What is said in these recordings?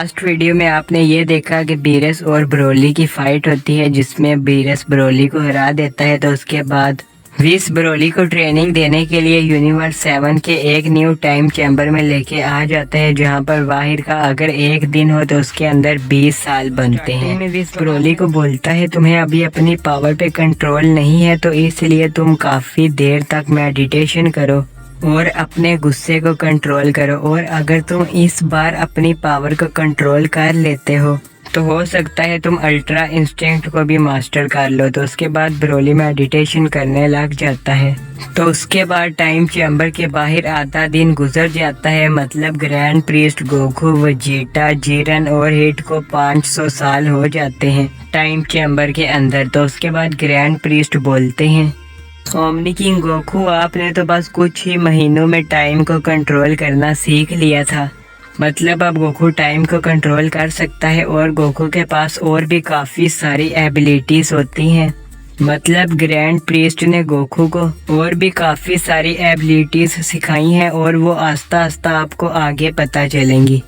Last video में आपने ये देखा कि बीरस और ब्रोली की फाइट होती है जिसमें बीरस ब्रोली को हरा देता है। तो उसके बाद विस ब्रोली को ट्रेनिंग देने के लिए यूनिवर्स 7 के एक न्यू टाइम चैम्बर में लेके आ जाता है, जहां पर वाहिर का अगर एक दिन हो तो उसके अंदर 20 साल बनते हैं। में विस ब्रोली को बोलता है तुम्हें अभी अपनी पावर पे कंट्रोल नहीं है, तो इसलिए तुम काफ़ी देर तक मेडिटेशन करो और अपने गुस्से को कंट्रोल करो, और अगर तुम इस बार अपनी पावर को कंट्रोल कर लेते हो तो हो सकता है तुम अल्ट्रा इंस्टिंक्ट को भी मास्टर कर लो। तो उसके बाद ब्रोली मेडिटेशन करने लग जाता है। तो उसके बाद टाइम चैम्बर के बाहर आधा दिन गुजर जाता है, मतलब grand priest Goku, Vegeta, Jiran और हिट को 500 साल हो जाते हैं टाइम चैम्बर के अंदर। तो उसके बाद ग्रैंड प्रीस्ट बोलते हैं ओमनी किंग गोकू, आपने तो बस कुछ ही महीनों में टाइम को कंट्रोल करना सीख लिया था, मतलब अब गोकू टाइम को कंट्रोल कर सकता है और गोकू के पास और भी काफ़ी सारी एबिलिटीज होती हैं। मतलब ग्रैंड प्रीस्ट ने गोकू को और भी काफ़ी एबिलिटीज एबिलिटीज़ सिखाई हैं और वो आस्ता आस्ता आपको आगे पता चलेंगी।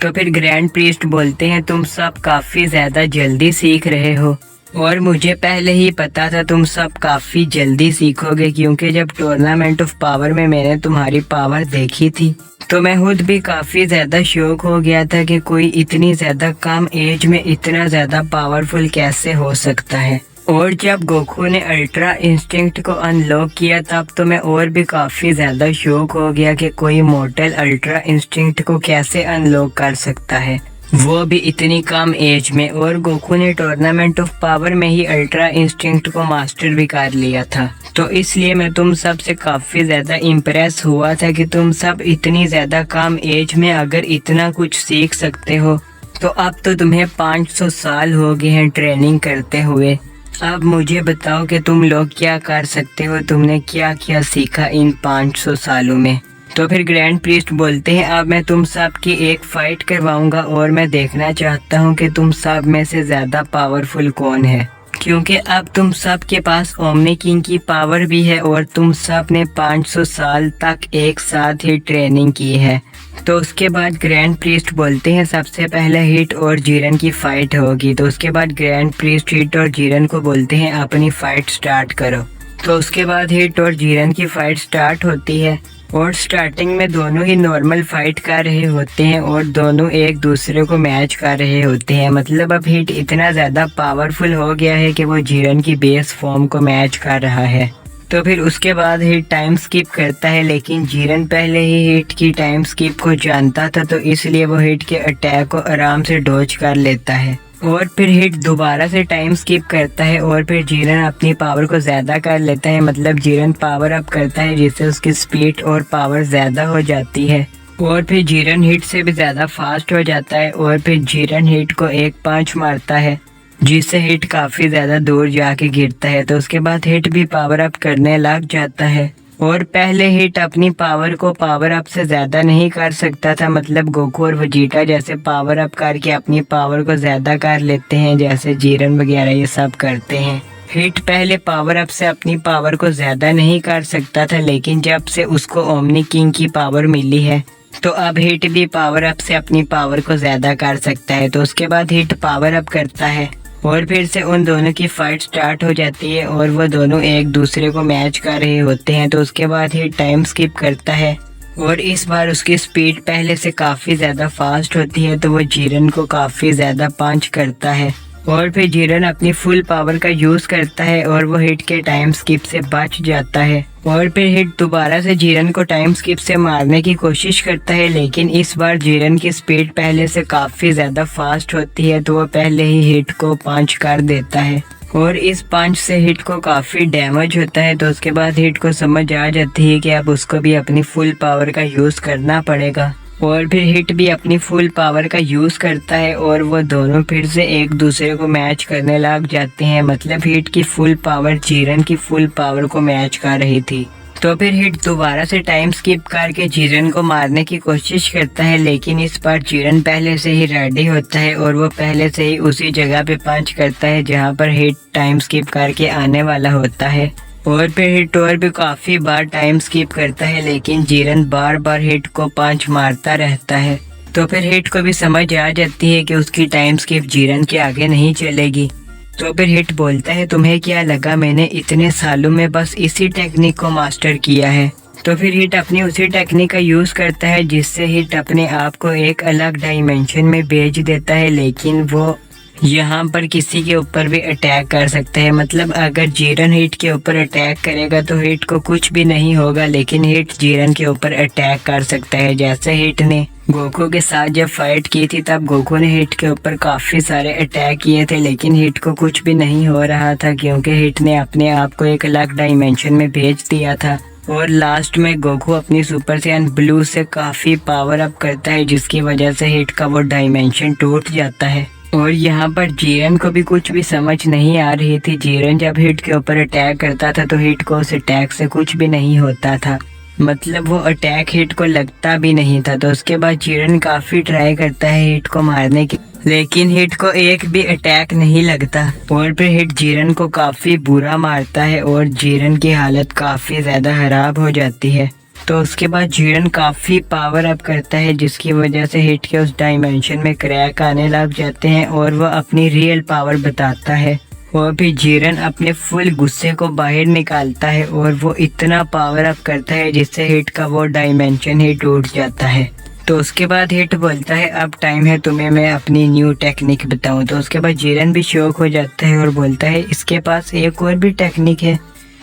तो फिर ग्रैंड प्रीस्ट बोलते हैं तुम सब काफ़ी ज़्यादा जल्दी सीख रहे हो और मुझे पहले ही पता था तुम सब काफ़ी जल्दी सीखोगे, क्योंकि जब टूर्नामेंट ऑफ पावर में मैंने तुम्हारी पावर देखी थी तो मैं खुद भी काफ़ी ज़्यादा शौक हो गया था कि कोई इतनी ज़्यादा कम एज में इतना ज़्यादा पावरफुल कैसे हो सकता है। और जब गोकू ने अल्ट्रा इंस्टिंक्ट को अनलॉक किया तब तो मैं और भी काफ़ी ज़्यादा शौक हो गया कि कोई मॉर्टल अल्ट्रा इंस्टिंक्ट को कैसे अनलॉक कर सकता है, वो भी इतनी कम एज में। और गोकू ने टूर्नामेंट ऑफ पावर में ही अल्ट्रा इंस्टिंक्ट को मास्टर भी कर लिया था। तो इसलिए मैं तुम सब से काफ़ी ज़्यादा इम्प्रेस हुआ था कि तुम सब इतनी ज़्यादा कम एज में अगर इतना कुछ सीख सकते हो। तो अब तो तुम्हें 500 साल हो गए हैं ट्रेनिंग करते हुए। अब मुझे बताओ कि तुम लोग क्या कर सकते हो, तुमने क्या क्या सीखा इन 500 सालों में। तो फिर ग्रैंड प्रीस्ट बोलते हैं अब मैं तुम सब की एक फाइट करवाऊंगा और मैं देखना चाहता हूँ कि तुम सब में से ज़्यादा पावरफुल कौन है, क्योंकि अब तुम सब के पास ओमनी किंग की पावर भी है और तुम सब ने 500 साल तक एक साथ ही ट्रेनिंग की है। तो उसके बाद ग्रैंड प्रीस्ट बोलते हैं सबसे पहले हिट और जीरन की फाइट होगी। तो उसके बाद ग्रैंड प्रीस्ट हिट और जीरन को बोलते हैं अपनी फाइट स्टार्ट करो। तो उसके बाद हिट और जीरन की फाइट स्टार्ट होती है और स्टार्टिंग में दोनों ही नॉर्मल फाइट कर रहे होते हैं और दोनों एक दूसरे को मैच कर रहे होते हैं। मतलब अब हिट इतना ज़्यादा पावरफुल हो गया है कि वो जीरन की बेस फॉर्म को मैच कर रहा है। तो फिर उसके बाद हिट टाइम स्किप करता है, लेकिन जीरन पहले ही हिट की टाइम स्किप को जानता था, तो इसलिए वो हिट के अटैक को आराम से डॉज कर लेता है। और फिर हिट दोबारा से टाइम स्किप करता है और फिर जीरन अपनी पावर को ज़्यादा कर लेता है, मतलब जीरन पावर अप करता है जिससे उसकी स्पीड और पावर ज़्यादा हो जाती है। और फिर जीरन हिट से भी ज़्यादा फास्ट हो जाता है और फिर जीरन हिट को एक पंच मारता है जिससे हिट काफ़ी ज़्यादा दूर जाके गिरता है। तो उसके बाद हिट भी पावर अप करने लग जाता है और पहले हिट अपनी पावर को पावर अप से ज़्यादा नहीं कर सकता था, मतलब गोकू और वेजिटा जैसे पावर अप करके अपनी पावर को ज़्यादा कर लेते हैं जैसे जीरन वगैरह ये सब करते हैं। हिट पहले पावर अप से अपनी पावर को ज़्यादा नहीं कर सकता था, लेकिन जब से उसको ओमनी किंग की पावर मिली है तो अब हिट भी पावर अप से अपनी पावर को ज़्यादा कर सकता है। तो उसके बाद हिट पावर अप करता है और फिर से उन दोनों की फाइट स्टार्ट हो जाती है और वो दोनों एक दूसरे को मैच कर रहे होते हैं। तो उसके बाद ही टाइम स्किप करता है और इस बार उसकी स्पीड पहले से काफ़ी ज़्यादा फास्ट होती है, तो वो जीरन को काफ़ी ज़्यादा पंच करता है और फिर जीरन अपनी फुल पावर का यूज़ करता है और वो हिट के टाइम स्किप से बच जाता है। और फिर हिट दोबारा से जीरन को टाइम स्किप से मारने की कोशिश करता है, लेकिन इस बार जीरन की स्पीड पहले से काफ़ी ज़्यादा फास्ट होती है, तो वो पहले ही हिट को पंच कर देता है और इस पंच से हिट को काफ़ी डैमेज होता है। तो उसके बाद हिट को समझ आ जाती है कि अब उसको भी अपनी फुल पावर का यूज़ करना पड़ेगा और फिर हिट भी अपनी फुल पावर का यूज़ करता है और वो दोनों फिर से एक दूसरे को मैच करने लग जाते हैं, मतलब हिट की फुल पावर जीरन की फुल पावर को मैच कर रही थी। तो फिर हिट दोबारा से टाइम स्किप करके जीरन को मारने की कोशिश करता है, लेकिन इस बार जीरन पहले से ही रेडी होता है और वो पहले से ही उसी जगह पे पंच करता है जहाँ पर हिट टाइम स्किप करके आने वाला होता है। और फिर हिट और भी काफ़ी बार टाइम स्किप करता है, लेकिन जीरन बार बार हिट को पंच मारता रहता है। तो फिर हिट को भी समझ आ जाती है कि उसकी टाइम स्किप जीरन के आगे नहीं चलेगी। तो फिर हिट बोलता है तुम्हें क्या लगा मैंने इतने सालों में बस इसी टेक्निक को मास्टर किया है। तो फिर हिट अपनी उसी टेक्निक का यूज़ करता है जिससे हिट अपने आप को एक अलग डायमेंशन में भेज देता है, लेकिन वो यहाँ पर किसी के ऊपर भी अटैक कर सकता है। मतलब अगर जीरन हिट के ऊपर अटैक करेगा तो हिट को कुछ भी नहीं होगा, लेकिन हिट जीरन के ऊपर अटैक कर सकता है। जैसे हिट ने गोकू के साथ जब फाइट की थी तब गोकू ने हिट के ऊपर काफ़ी सारे अटैक किए थे, लेकिन हिट को कुछ भी नहीं हो रहा था क्योंकि हिट ने अपने आप को एक अलग डायमेंशन में भेज दिया था। और लास्ट में गोकू अपनी सुपर सैयन ब्लू से काफ़ी पावर अप करता है जिसकी वजह से हिट का वो डायमेंशन टूट जाता है। और यहाँ पर जीरन को भी कुछ भी समझ नहीं आ रही थी। जीरन जब हिट के ऊपर अटैक करता था तो हिट को उस अटैक से कुछ भी नहीं होता था, मतलब वो अटैक हिट को लगता भी नहीं था। तो उसके बाद जीरन काफ़ी ट्राई करता है हिट को मारने की, लेकिन हिट को एक भी अटैक नहीं लगता। और फिर हिट जीरन को काफ़ी बुरा मारता है और जीरन की हालत काफ़ी ज़्यादा खराब हो जाती है। तो उसके बाद जीरन काफ़ी पावर अप करता है जिसकी वजह से हिट के उस डायमेंशन में क्रैक आने लग जाते हैं और वह अपनी रियल पावर बताता है। और फिर जीरन अपने फुल गुस्से को बाहर निकालता है और वो इतना पावर अप करता है जिससे हिट का वो डायमेंशन ही टूट जाता है। तो उसके बाद हिट बोलता है अब टाइम है तुम्हें मैं अपनी न्यू टेक्निक बताऊं। तो उसके बाद जीरन भी शॉक हो जाता है और बोलता है इसके पास एक और भी टेक्निक है।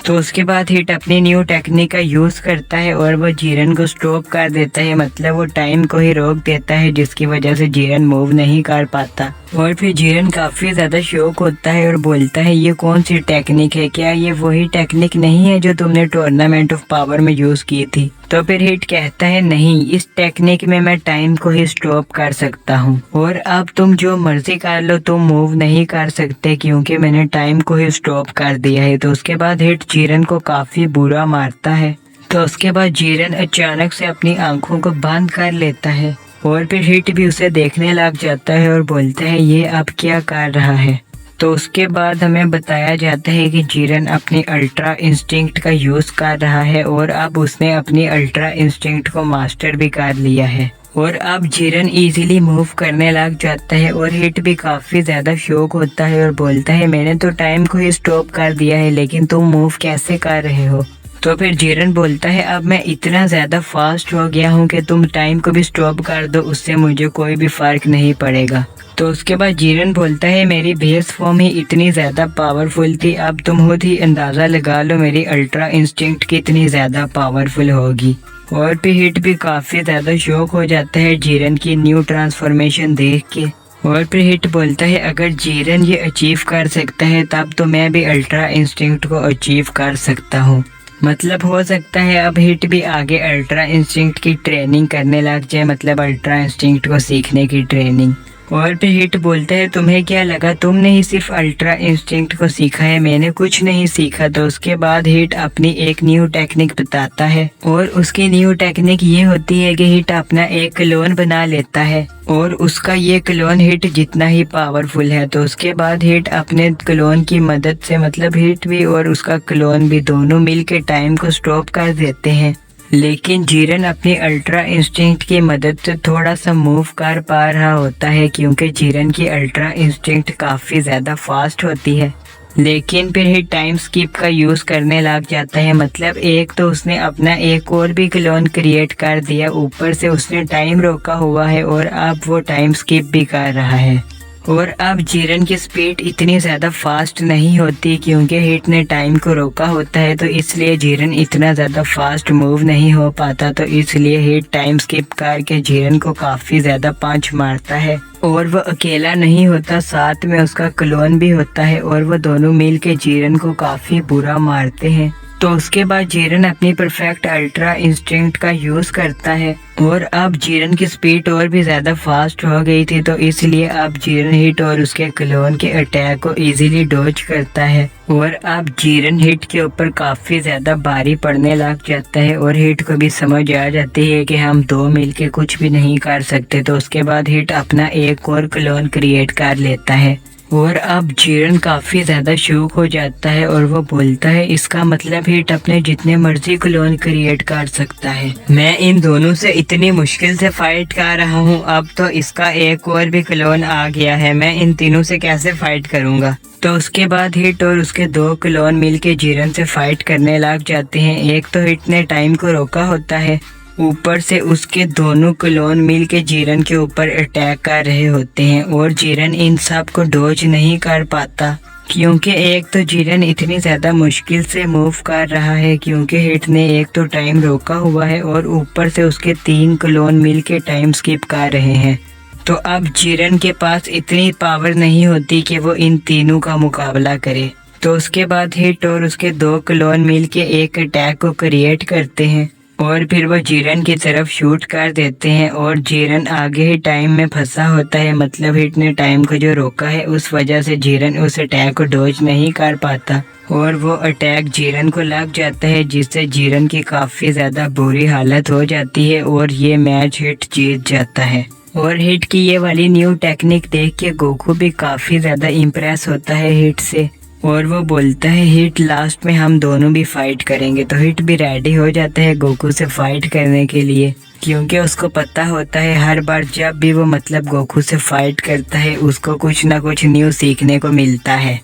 तो उसके बाद हिट अपनी न्यू टेक्निक का यूज़ करता है और वो जीरन को स्टॉप कर देता है, मतलब वो टाइम को ही रोक देता है जिसकी वजह से जीरन मूव नहीं कर पाता। और फिर जीरन काफ़ी ज़्यादा शॉक होता है और बोलता है ये कौन सी टेक्निक है, क्या ये वही टेक्निक नहीं है जो तुमने टूर्नामेंट ऑफ पावर में यूज़ की थी। तो फिर हिट कहता है नहीं, इस टेक्निक में मैं टाइम को ही स्टॉप कर सकता हूँ और अब तुम जो मर्जी कर लो, तुम मूव नहीं कर सकते क्योंकि मैंने टाइम को ही स्टॉप कर दिया है। तो उसके बाद हिट जीरन को काफ़ी बुरा मारता है। तो उसके बाद जीरन अचानक से अपनी आंखों को बंद कर लेता है और फिर हिट भी उसे देखने लग जाता है और बोलता है ये अब क्या कर रहा है। तो उसके बाद हमें बताया जाता है कि जीरन अपनी अल्ट्रा इंस्टिंक्ट का यूज़ कर रहा है और अब उसने अपनी अल्ट्रा इंस्टिंक्ट को मास्टर भी कर लिया है और अब जीरन इजीली मूव करने लग जाता है। और हिट भी काफ़ी ज़्यादा शॉक होता है और बोलता है मैंने तो टाइम को ही स्टॉप कर दिया है लेकिन तुम मूव कैसे कर रहे हो। तो फिर जीरन बोलता है अब मैं इतना ज़्यादा फास्ट हो गया हूँ कि तुम टाइम को भी स्टॉप कर दो, उससे मुझे कोई भी फ़र्क नहीं पड़ेगा। तो उसके बाद जीरन बोलता है मेरी बेस फॉर्म ही इतनी ज़्यादा पावरफुल थी, अब तुम खुद ही अंदाज़ा लगा लो मेरी अल्ट्रा इंस्टिंक्ट कितनी ज़्यादा पावरफुल होगी। और फिर हिट भी काफ़ी ज़्यादा शॉक हो जाता है जीरन की न्यू ट्रांसफॉर्मेशन देख के। और फिर हिट बोलता है अगर जीरन ये अचीव कर सकता है तब तो मैं भी अल्ट्रा इंस्टिंक्ट को अचीव कर सकता हूँ। मतलब हो सकता है अब हिट भी आगे अल्ट्रा इंस्टिंक्ट की ट्रेनिंग करने लग जाए, मतलब अल्ट्रा इंस्टिंक्ट को सीखने की ट्रेनिंग। और फिर हिट बोलता है तुम्हें क्या लगा तुमने ही सिर्फ अल्ट्रा इंस्टिंक्ट को सीखा है, मैंने कुछ नहीं सीखा। तो उसके बाद हिट अपनी एक न्यू टेक्निक बताता है और उसकी न्यू टेक्निक ये होती है कि हिट अपना एक क्लोन बना लेता है और उसका ये क्लोन हिट जितना ही पावरफुल है। तो उसके बाद हिट अपने क्लोन की मदद से, मतलब हिट भी और उसका क्लोन भी दोनों मिल के टाइम को स्टॉप कर देते हैं। लेकिन जीरन अपनी अल्ट्रा इंस्टिंक्ट की मदद से थोड़ा सा मूव कर पा रहा होता है क्योंकि जीरन की अल्ट्रा इंस्टिंक्ट काफ़ी ज़्यादा फास्ट होती है। लेकिन फिर ही टाइम स्किप का यूज़ करने लग जाता है, मतलब एक तो उसने अपना एक और भी क्लोन क्रिएट कर दिया, ऊपर से उसने टाइम रोका हुआ है और अब वो टाइम स्किप भी कर रहा है। और अब जीरन की स्पीड इतनी ज़्यादा फास्ट नहीं होती क्योंकि हिट ने टाइम को रोका होता है, तो इसलिए जीरन इतना ज़्यादा फास्ट मूव नहीं हो पाता। तो इसलिए हिट टाइम स्किप करके जीरन को काफ़ी ज़्यादा पंच मारता है और वो अकेला नहीं होता, साथ में उसका क्लोन भी होता है और वो दोनों मिल के जीरन को काफ़ी बुरा मारते हैं। तो उसके बाद जीरन अपनी परफेक्ट अल्ट्रा इंस्टिंक्ट का यूज़ करता है और अब जीरन की स्पीड और भी ज़्यादा फास्ट हो गई थी, तो इसलिए अब जीरन हिट और उसके क्लोन के अटैक को इजीली डॉज करता है और अब जीरन हिट के ऊपर काफ़ी ज़्यादा भारी पड़ने लग जाता है और हिट को भी समझ आ जाती है कि हम दो मिलके कुछ भी नहीं कर सकते। तो उसके बाद हिट अपना एक और क्लोन क्रिएट कर लेता है और अब जीरन काफी ज्यादा शौक हो जाता है और वो बोलता है इसका मतलब हिट अपने जितने मर्जी क्लोन क्रिएट कर सकता है। मैं इन दोनों से इतनी मुश्किल से फाइट कर रहा हूँ, अब तो इसका एक और भी क्लोन आ गया है, मैं इन तीनों से कैसे फाइट करूँगा। तो उसके बाद हिट और उसके 2 क्लोन मिलके जीरन से फाइट करने लग जाते हैं। एक तो हिट ने टाइम को रोका होता है, ऊपर से उसके दोनों क्लोन मिलके जीरन के ऊपर अटैक कर रहे होते हैं और जीरन इन सब को डॉज नहीं कर पाता, क्योंकि एक तो जीरन इतनी ज़्यादा मुश्किल से मूव कर रहा है क्योंकि हिट ने एक तो टाइम रोका हुआ है और ऊपर से उसके 3 क्लोन मिलके टाइम स्किप कर रहे हैं। तो अब जीरन के पास इतनी पावर नहीं होती कि वो इन तीनों का मुकाबला करे। तो उसके बाद हिट और उसके 2 क्लोन मिलके एक अटैक को क्रिएट करते हैं और फिर वो जीरन की तरफ शूट कर देते हैं और जीरन आगे ही टाइम में फंसा होता है, मतलब हिट ने टाइम को जो रोका है उस वजह से जीरन उस अटैक को डॉज नहीं कर पाता और वो अटैक जीरन को लग जाता है, जिससे जीरन की काफ़ी ज़्यादा बुरी हालत हो जाती है और ये मैच हिट जीत जाता है। और हिट की ये वाली न्यू टेक्निक देख के गोकू भी काफ़ी ज़्यादा इम्प्रेस होता है हिट से और वो बोलता है हिट लास्ट में हम दोनों भी फाइट करेंगे। तो हिट भी रेडी हो जाता है गोकू से फाइट करने के लिए, क्योंकि उसको पता होता है हर बार जब भी वो मतलब गोकू से फाइट करता है उसको कुछ ना कुछ न्यू सीखने को मिलता है।